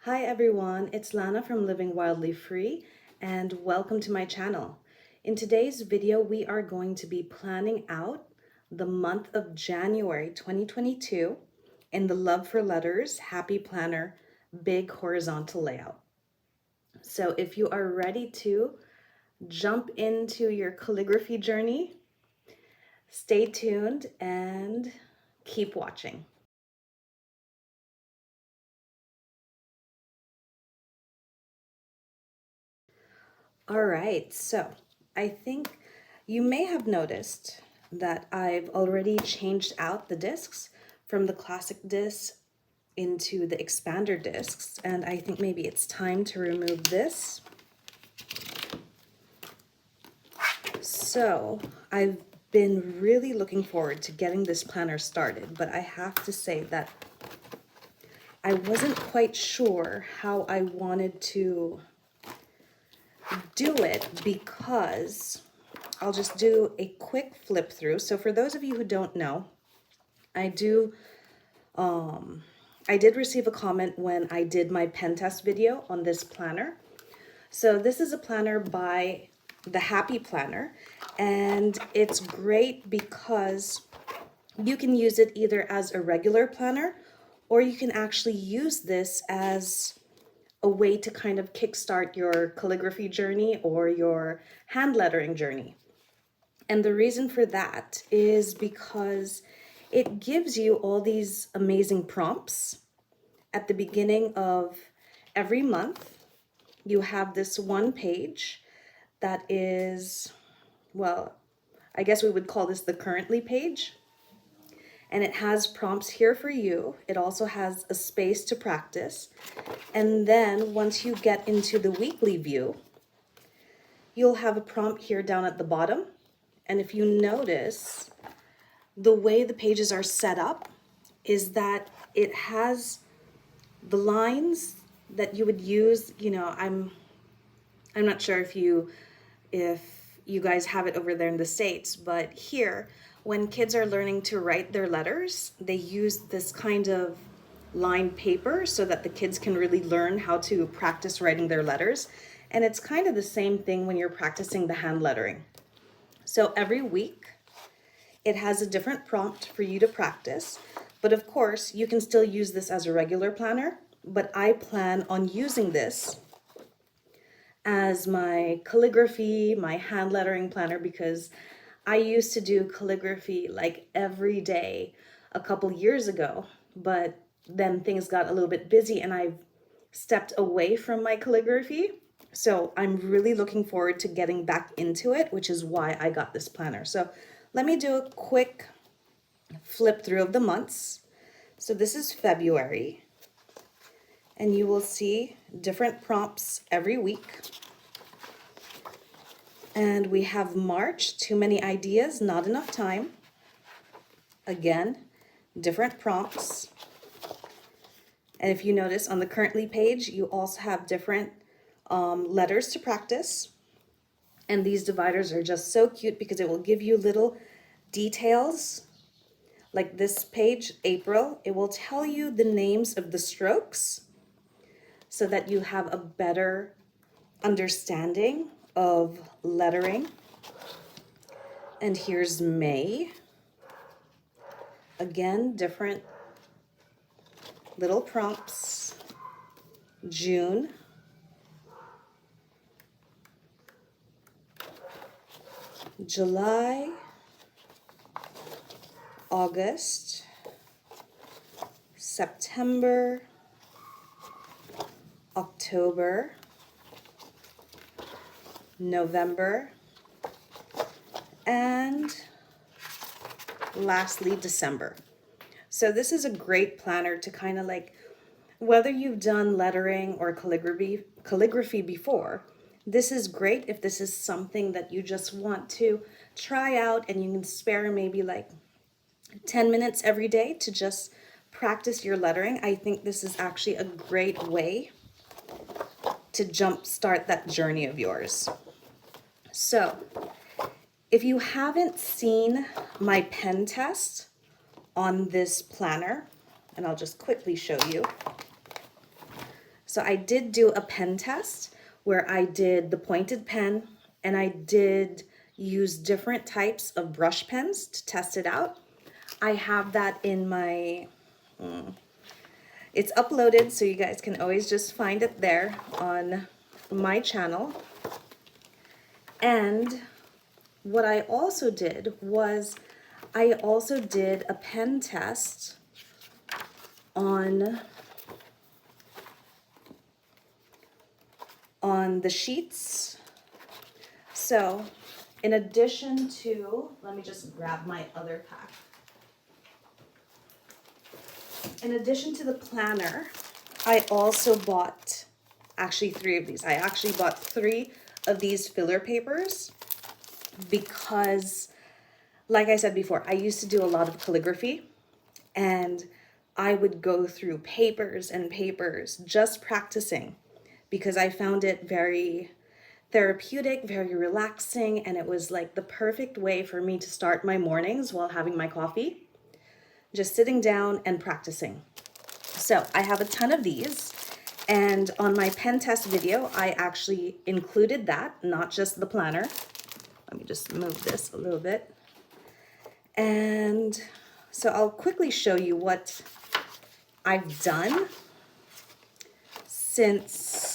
Hi everyone, it's Lana from Living Wildly Free and welcome to my channel. In today's video, we are going to be planning out the month of January 2022 in the Love for Letters Happy Planner Big Horizontal Layout. So if you are ready to jump into your calligraphy journey, stay tuned and keep watching. All right, so I think you may have noticed that I've already changed out the discs from the classic discs into the expander discs, and I think maybe it's time to remove this. So I've been really looking forward to getting this planner started, but I have to say that I wasn't quite sure how I wanted to do it because I'll just do a quick flip through. So for those of you who don't know, I did receive a comment when I did my pen test video on this planner. So this is a planner by the Happy Planner, and it's great because you can use it either as a regular planner or you can actually use this as a way to kind of kickstart your calligraphy journey or your hand lettering journey. And the reason for that is because it gives you all these amazing prompts at the beginning of every month. You have this one page that is, well, I guess we would call this the currently page. And it has prompts here for you. It also has a space to practice. And then once you get into the weekly view, you'll have a prompt here down at the bottom. And if you notice, the way the pages are set up is that it has the lines that you would use. I'm not sure if you guys have it over there in the States, but here, when kids are learning to write their letters, they use this kind of lined paper so that the kids can really learn how to practice writing their letters. And it's kind of the same thing when you're practicing the hand lettering. So every week, it has a different prompt for you to practice, but of course, you can still use this as a regular planner, but I plan on using this as my calligraphy, my hand lettering planner, because I used to do calligraphy like every day a couple years ago, but then things got a little bit busy and I've stepped away from my calligraphy. So I'm really looking forward to getting back into it, which is why I got this planner. So let me do a quick flip through of the months. So this is February, and you will see different prompts every week. And we have March, too many ideas, not enough time. Again, different prompts. And if you notice on the currently page, you also have different letters to practice. And these dividers are just so cute because it will give you little details. Like this page, April, it will tell you the names of the strokes so that you have a better understanding of lettering. And here's May. Again, different little prompts. June. July. August. September. October. November. And lastly, December. So this is a great planner to kind of like, whether you've done lettering or calligraphy before, this is great if this is something that you just want to try out and you can spare maybe like 10 minutes every day to just practice your lettering. I think this is actually a great way to jumpstart that journey of yours. So if you haven't seen my pen test on this planner, and I'll just quickly show you. So I did do a pen test where I did the pointed pen and I did use different types of brush pens to test it out. I have that in my, it's uploaded, so you guys can always just find it there on my channel. And what I also did was I also did a pen test on the sheets. So in addition to, let me just grab my other pack. In addition to the planner, I also bought actually 3 of these. I actually bought 3 of these filler papers because, like I said before, I used to do a lot of calligraphy and I would go through papers and papers just practicing because I found it very therapeutic, very relaxing, and it was like the perfect way for me to start my mornings while having my coffee, just sitting down and practicing. So I have a ton of these, and on my pen test video, I actually included that, not just the planner. Let me just move this a little bit. And so I'll quickly show you what I've done since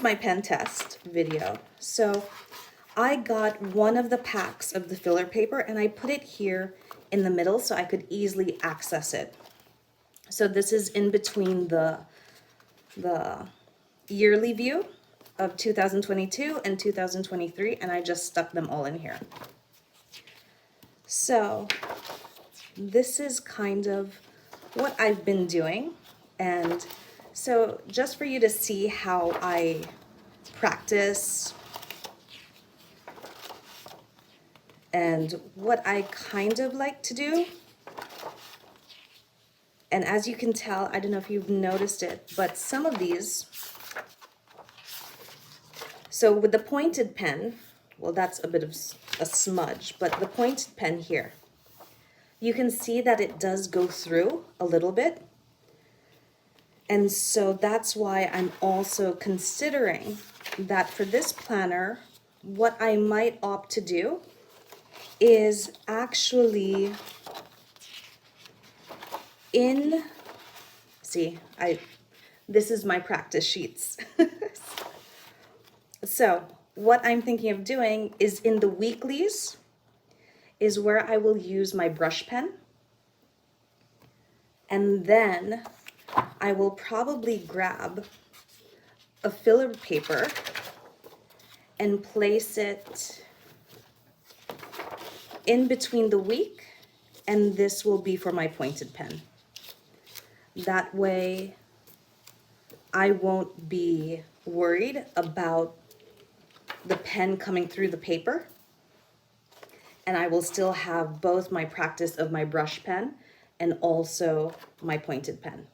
my pen test video. So I got one of the packs of the filler paper and I put it here in the middle so I could easily access it. So this is in between the yearly view of 2022 and 2023, and I just stuck them all in here. So this is kind of what I've been doing. And so just for you to see how I practice and what I kind of like to do. And as you can tell, I don't know if you've noticed it, but some of these, so with the pointed pen, well, that's a bit of a smudge, but the pointed pen here, you can see that it does go through a little bit. And so that's why I'm also considering that for this planner, what I might opt to do is actually this is my practice sheets. So what I'm thinking of doing is in the weeklies is where I will use my brush pen. And then I will probably grab a filler paper and place it in between the week, and this will be for my pointed pen. That way I won't be worried about the pen coming through the paper, and I will still have both my practice of my brush pen and also my pointed pen.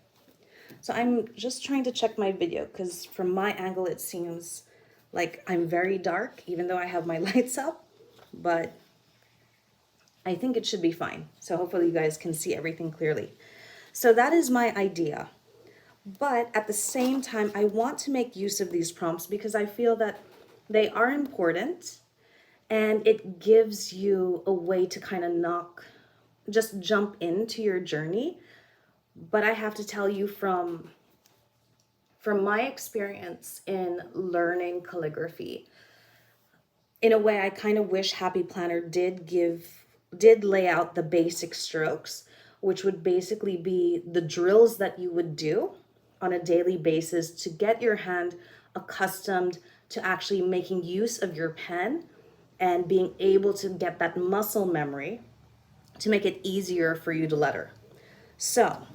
So I'm just trying to check my video because from my angle it seems like I'm very dark even though I have my lights up, but I think it should be fine. So hopefully you guys can see everything clearly. So that is my idea. But at the same time, I want to make use of these prompts because I feel that they are important and it gives you a way to kind of just jump into your journey. But I have to tell you from my experience in learning calligraphy, in a way, I kind of wish Happy Planner did lay out the basic strokes, which would basically be the drills that you would do on a daily basis to get your hand accustomed to actually making use of your pen and being able to get that muscle memory to make it easier for you to letter. So,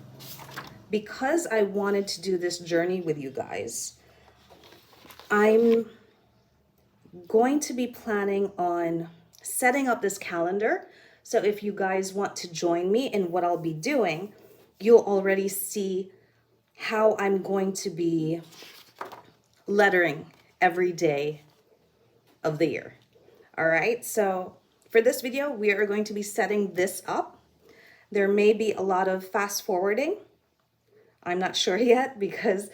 because I wanted to do this journey with you guys, I'm going to be planning on setting up this calendar. So if you guys want to join me in what I'll be doing, you'll already see how I'm going to be lettering every day of the year. All right, so for this video, we are going to be setting this up. There may be a lot of fast forwarding I'm not sure yet because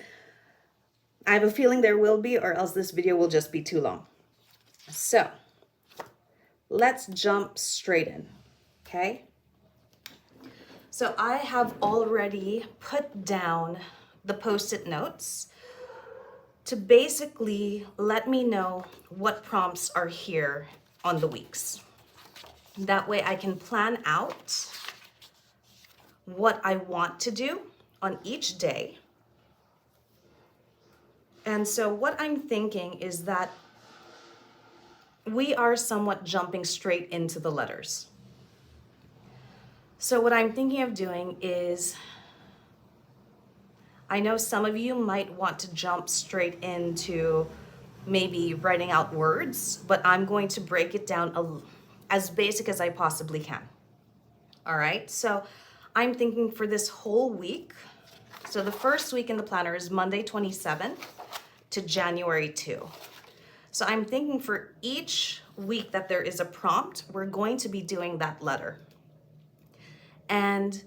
I have a feeling there will be, or else this video will just be too long. So let's jump straight in, okay? So I have already put down the post-it notes to basically let me know what prompts are here on the weeks. That way I can plan out what I want to do on each day. And so what I'm thinking is that we are somewhat jumping straight into the letters. So what I'm thinking of doing is, I know some of you might want to jump straight into maybe writing out words, but I'm going to break it down as basic as I possibly can. All right, so I'm thinking for this whole week, so the first week in the planner is Monday 27 to January 2. So I'm thinking for each week that there is a prompt, we're going to be doing that letter. And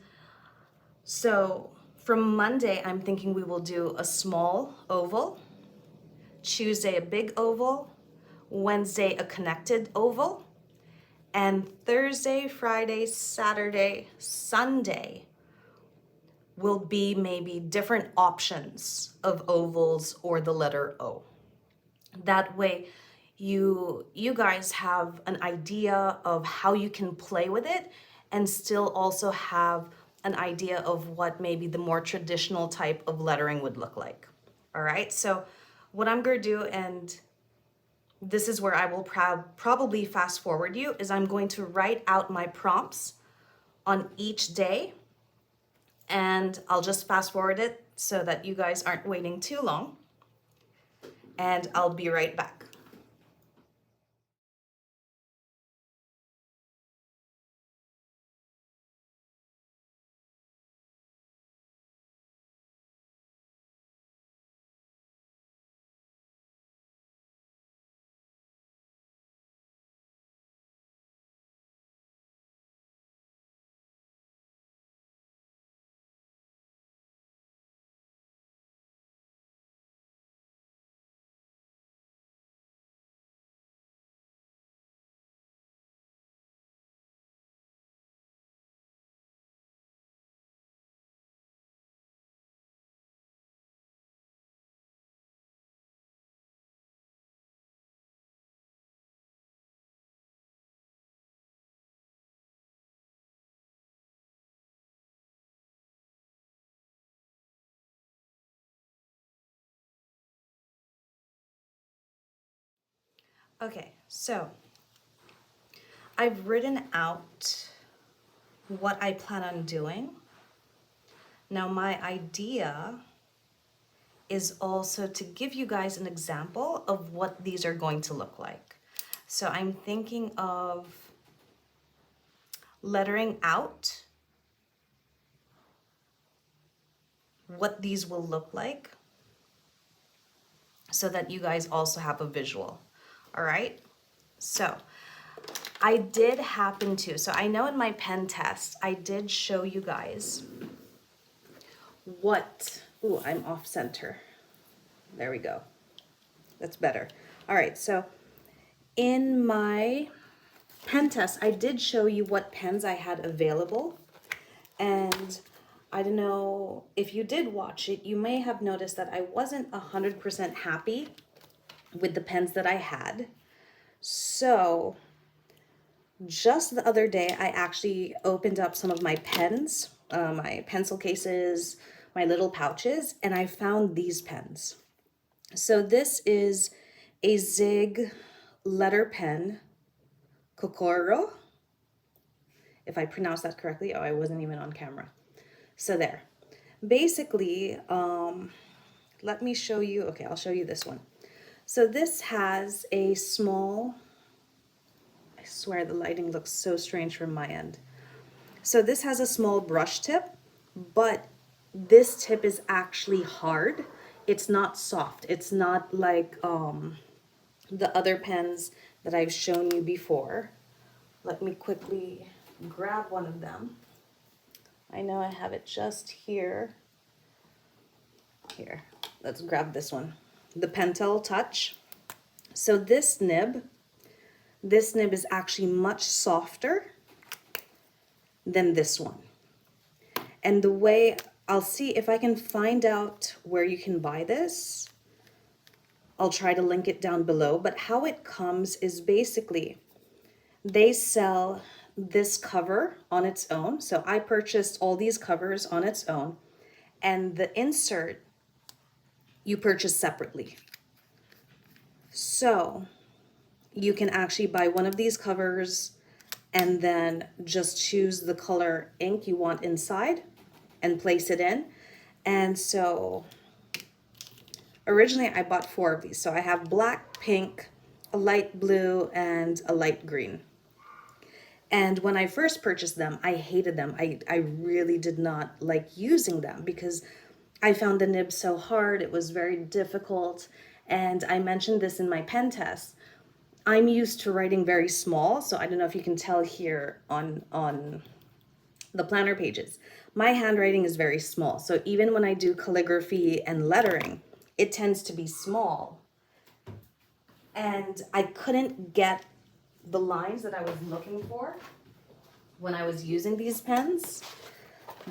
so from Monday, I'm thinking we will do a small oval, Tuesday a big oval, Wednesday a connected oval, and Thursday, Friday, Saturday, Sunday will be maybe different options of ovals or the letter O. That way you guys have an idea of how you can play with it and still also have an idea of what maybe the more traditional type of lettering would look like. All right, so what I'm going to do, and this is where I will probably fast forward you, is I'm going to write out my prompts on each day, and I'll just fast forward it so that you guys aren't waiting too long, and I'll be right back. Okay, so I've written out what I plan on doing. Now my idea is also to give you guys an example of what these are going to look like. So I'm thinking of lettering out what these will look like so that you guys also have a visual. All right, so I did happen to, so I know in my pen test, I did show you guys what, ooh, I'm off center. There we go. That's better. All right, so in my pen test, I did show you what pens I had available. And I don't know if you did watch it, you may have noticed that I wasn't 100% happy with the pens that I had. So just the other day, I actually opened up some of my pens, my pencil cases, my little pouches, and I found these pens. So this is a Zig letter pen, Kokoro, if I pronounced that correctly. Oh, I wasn't even on camera. So there. Basically, let me show you. Okay, I'll show you this one. So this has a small, I swear the lighting looks so strange from my end. So this has a small brush tip, but this tip is actually hard. It's not soft. It's not like the other pens that I've shown you before. Let me quickly grab one of them. I know I have it just here. Here, let's grab this one. The Pentel Touch. So this nib is actually much softer than this one. And the way, I'll see if I can find out where you can buy this. I'll try to link it down below, but how it comes is basically they sell this cover on its own. So I purchased all these covers on its own, and the insert you purchase separately. So you can actually buy one of these covers and then just choose the color ink you want inside and place it in. And so originally I bought 4 of these. So I have black, pink, a light blue, and a light green. And when I first purchased them, I hated them. I really did not like using them because I found the nib so hard. It was very difficult. And I mentioned this in my pen test. I'm used to writing very small, so I don't know if you can tell here on the planner pages. My handwriting is very small, so even when I do calligraphy and lettering, it tends to be small. And I couldn't get the lines that I was looking for when I was using these pens.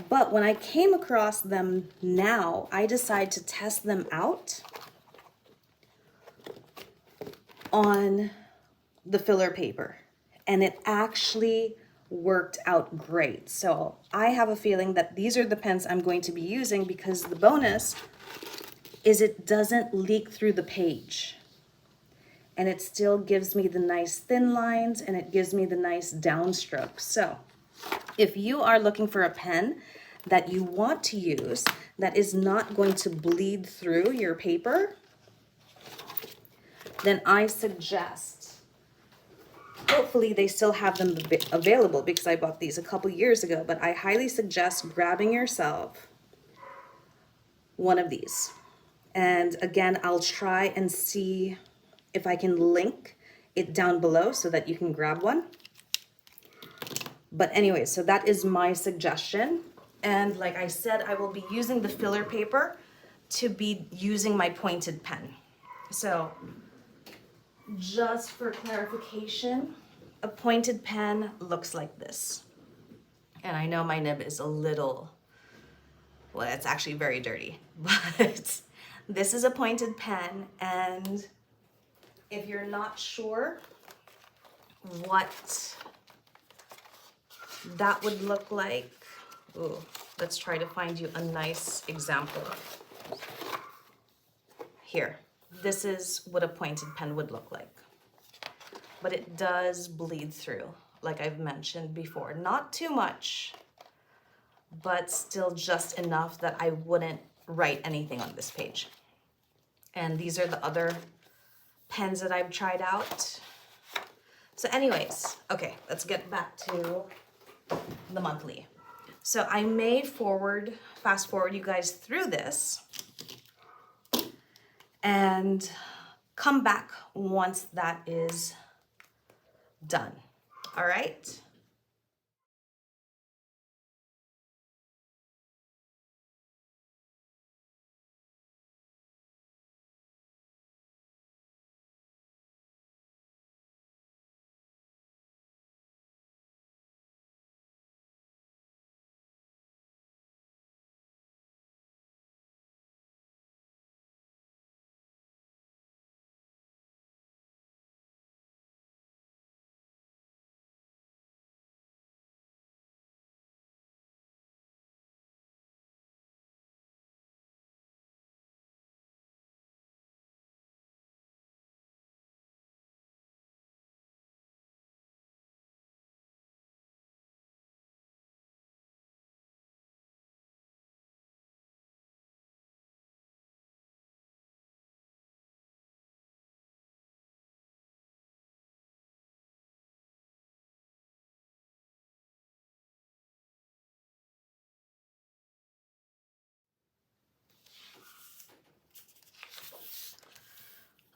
But when I came across them now, I decided to test them out on the filler paper, and it actually worked out great. So I have a feeling that these are the pens I'm going to be using, because the bonus is it doesn't leak through the page, and it still gives me the nice thin lines, and it gives me the nice downstrokes. So if you are looking for a pen that you want to use that is not going to bleed through your paper, then I suggest, hopefully they still have them available because I bought these a couple years ago, but I highly suggest grabbing yourself one of these. And again, I'll try and see if I can link it down below so that you can grab one. But anyway, so that is my suggestion. And like I said, I will be using the filler paper to be using my pointed pen. So just for clarification, a pointed pen looks like this. And I know my nib is a little, well, it's actually very dirty, but this is a pointed pen. And if you're not sure what that would look like, ooh, let's try to find you a nice example. Here, this is what a pointed pen would look like. But it does bleed through, like I've mentioned before. Not too much, but still just enough that I wouldn't write anything on this page. And these are the other pens that I've tried out. So anyways, okay, let's get back to the monthly. So I may fast forward you guys through this and come back once that is done. All right?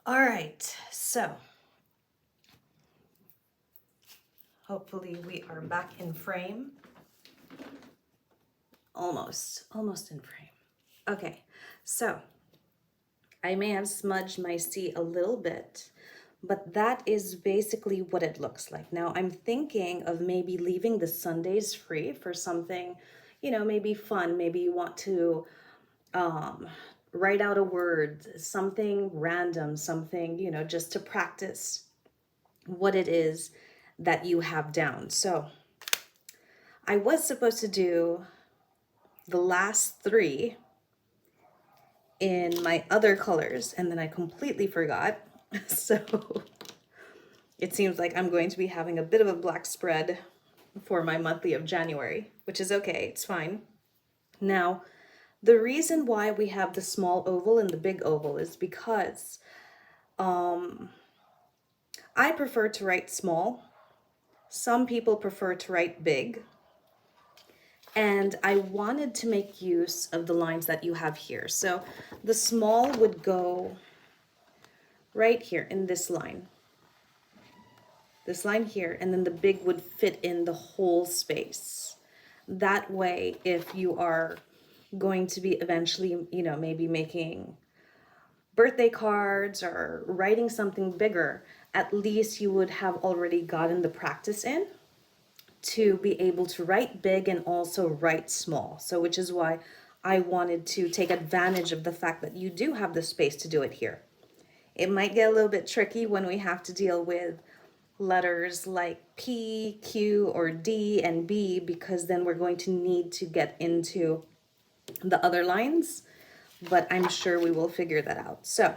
All right, so hopefully we are back in frame. Almost in frame. Okay, so I may have smudged my C a little bit, but that is basically what it looks like. Now I'm thinking of maybe leaving the Sundays free for something, maybe fun. Maybe you want to write out a word, something random, something, just to practice what it is that you have down. So I was supposed to do the last three in my other colors, and then I completely forgot. So it seems like I'm going to be having a bit of a black spread for my monthly of January, which is okay, it's fine. Now, the reason why we have the small oval and the big oval is because I prefer to write small. Some people prefer to write big. And I wanted to make use of the lines that you have here. So the small would go right here in this line here, and then the big would fit in the whole space. That way, if you are going to be eventually, maybe making birthday cards or writing something bigger, at least you would have already gotten the practice in to be able to write big and also write small. So which is why I wanted to take advantage of the fact that you do have the space to do it here. It might get a little bit tricky when we have to deal with letters like P, Q, or D and B, because then we're going to need to get into the other lines, but I'm sure we will figure that out. So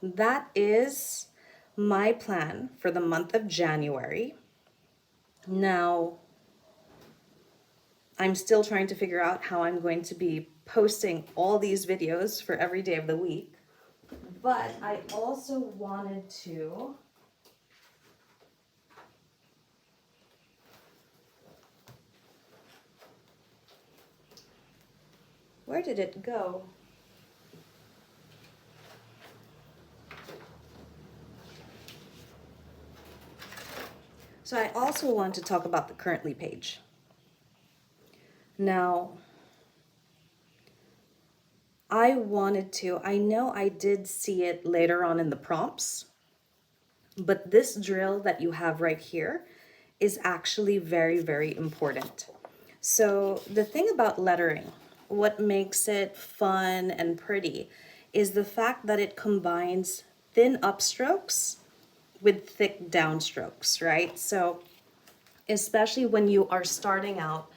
that is my plan for the month of January. Now, I'm still trying to figure out how I'm going to be posting all these videos for every day of the week, but I also wanted to where did it go? So I also want to talk about the currently page. Now, I know I did see it later on in the prompts, but this drill that you have right here is actually very, very important. So the thing about lettering, what makes it fun and pretty, is the fact that it combines thin upstrokes with thick downstrokes, right? So especially when you are starting out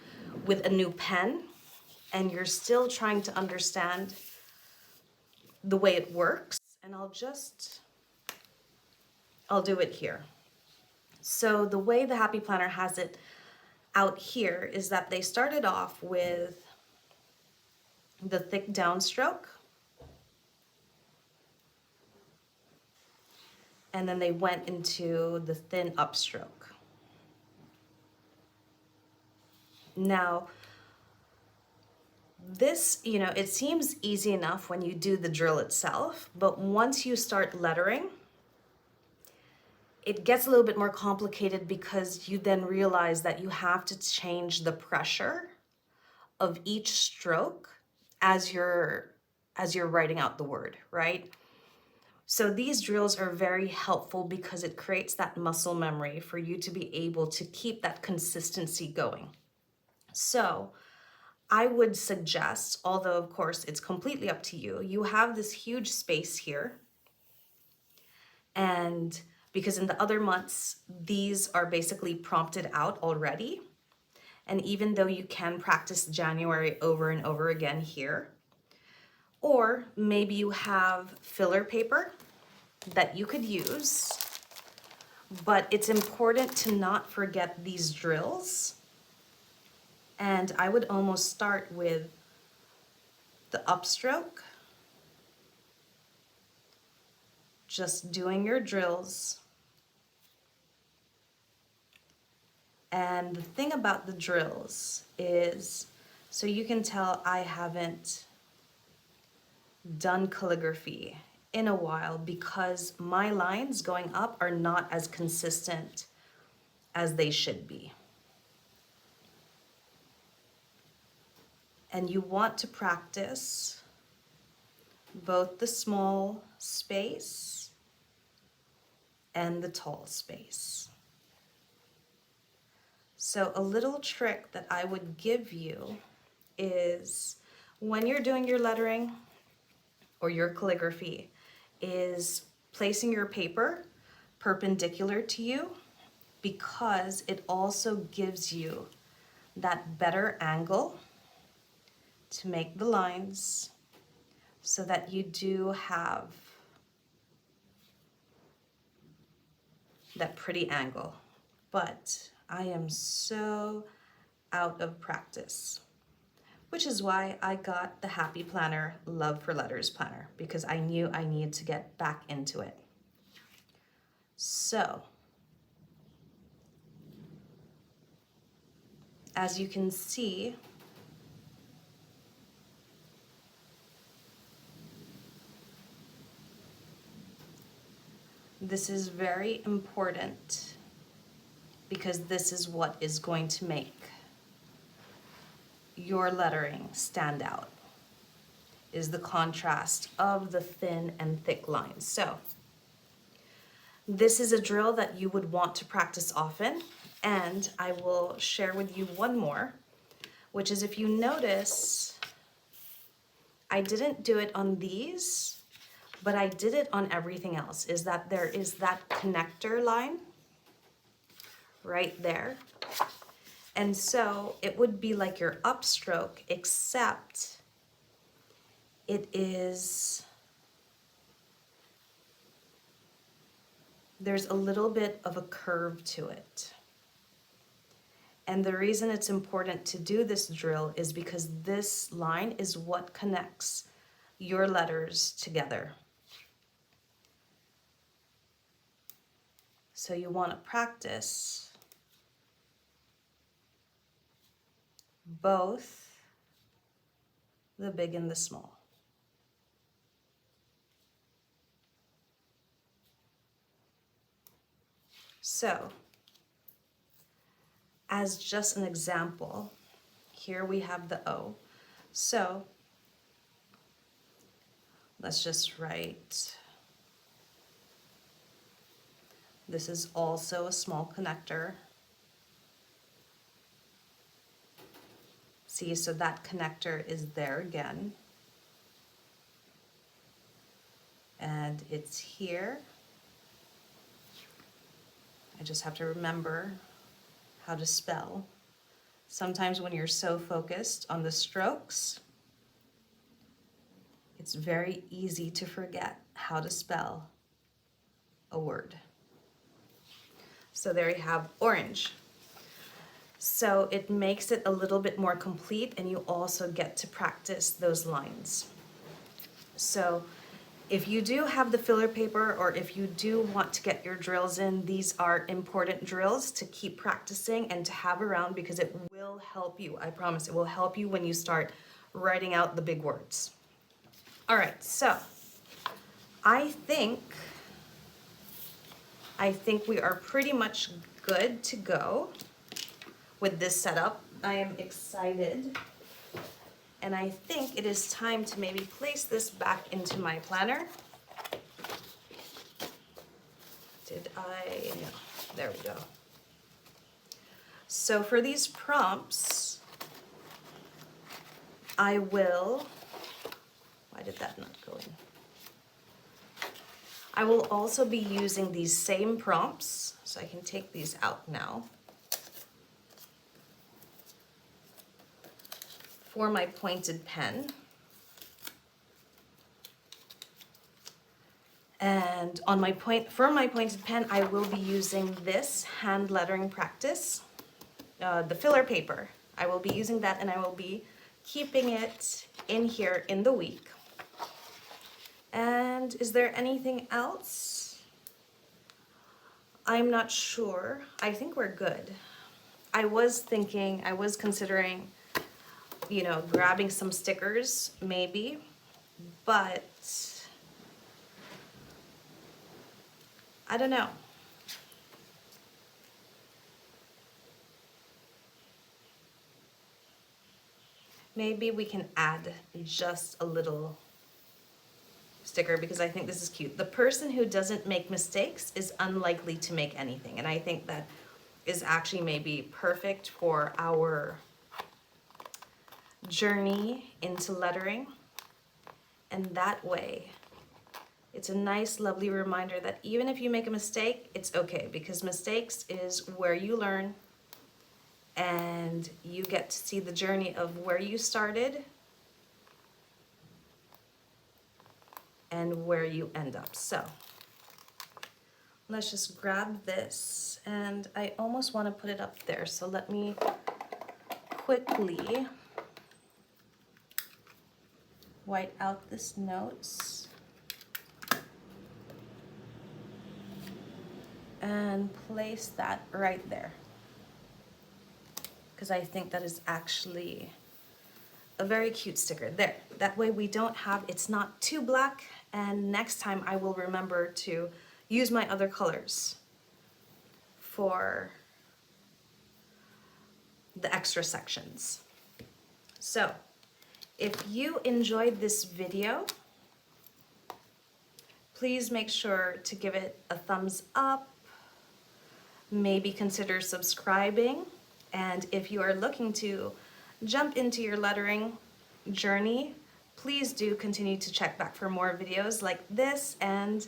with a new pen and you're still trying to understand the way it works. And I'll do it here. So the way the Happy Planner has it out here is that they started off with the thick downstroke, and then they went into the thin upstroke. Now, this, it seems easy enough when you do the drill itself, but once you start lettering, it gets a little bit more complicated because you then realize that you have to change the pressure of each stroke as you're writing out the word, right? So these drills are very helpful because it creates that muscle memory for you to be able to keep that consistency going. So I would suggest, although of course it's completely up to you, you have this huge space here. And because in the other months, these are basically prompted out already. And even though you can practice January over and over again here, or maybe you have filler paper that you could use, but it's important to not forget these drills. And I would almost start with the upstroke, just doing your drills. And the thing about the drills is, so you can tell I haven't done calligraphy in a while because my lines going up are not as consistent as they should be. And you want to practice both the small space and the tall space. So a little trick that I would give you is when you're doing your lettering or your calligraphy is placing your paper perpendicular to you, because it also gives you that better angle to make the lines so that you do have that pretty angle. But I am so out of practice, which is why I got the Happy Planner Love for Letters planner, because I knew I needed to get back into it. So, as you can see, this is very important because this is what is going to make your lettering stand out, is the contrast of the thin and thick lines. So this is a drill that you would want to practice often, and I will share with you one more, which is, if you notice, I didn't do it on these, but I did it on everything else, is that there is that connector line right there. And so it would be like your upstroke, except there's a little bit of a curve to it. And the reason it's important to do this drill is because this line is what connects your letters together. So you want to practice both the big and the small. So, as just an example, here we have the O. So, let's just write, this is also a small connector. See, so that connector is there again. And it's here. I just have to remember how to spell. Sometimes when you're so focused on the strokes, it's very easy to forget how to spell a word. So there you have orange. So it makes it a little bit more complete, and you also get to practice those lines. So if you do have the filler paper, or if you do want to get your drills in, these are important drills to keep practicing and to have around, because it will help you. I promise it will help you when you start writing out the big words. All right, so I think we are pretty much good to go with this setup. I am excited. And I think it is time to maybe place this back into my planner. No, there we go. So for these prompts, why did that not go in? I will also be using these same prompts, so I can take these out now, for my pointed pen. And for my pointed pen, I will be using this hand lettering practice, the filler paper. I will be using that, and I will be keeping it in here in the week. And is there anything else? I'm not sure. I think we're good. I was considering, grabbing some stickers maybe, but I don't know. Maybe we can add just a little sticker because I think this is cute. The person who doesn't make mistakes is unlikely to make anything. And I think that is actually maybe perfect for our journey into lettering. And that way, it's a nice, lovely reminder that even if you make a mistake, it's okay, because mistakes is where you learn and you get to see the journey of where you started and where you end up. So let's just grab this, and I almost want to put it up there. So let me quickly white out this notes and place that right there, because I think that is actually a very cute sticker. There, that way we don't have, it's not too black, and next time I will remember to use my other colors for the extra sections. So if you enjoyed this video, please make sure to give it a thumbs up, maybe consider subscribing, and if you are looking to jump into your lettering journey, please do continue to check back for more videos like this, and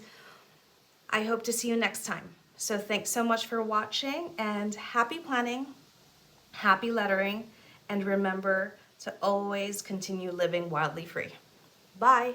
I hope to see you next time. So thanks so much for watching, and happy planning, happy lettering, and remember to always continue living wildly free. Bye.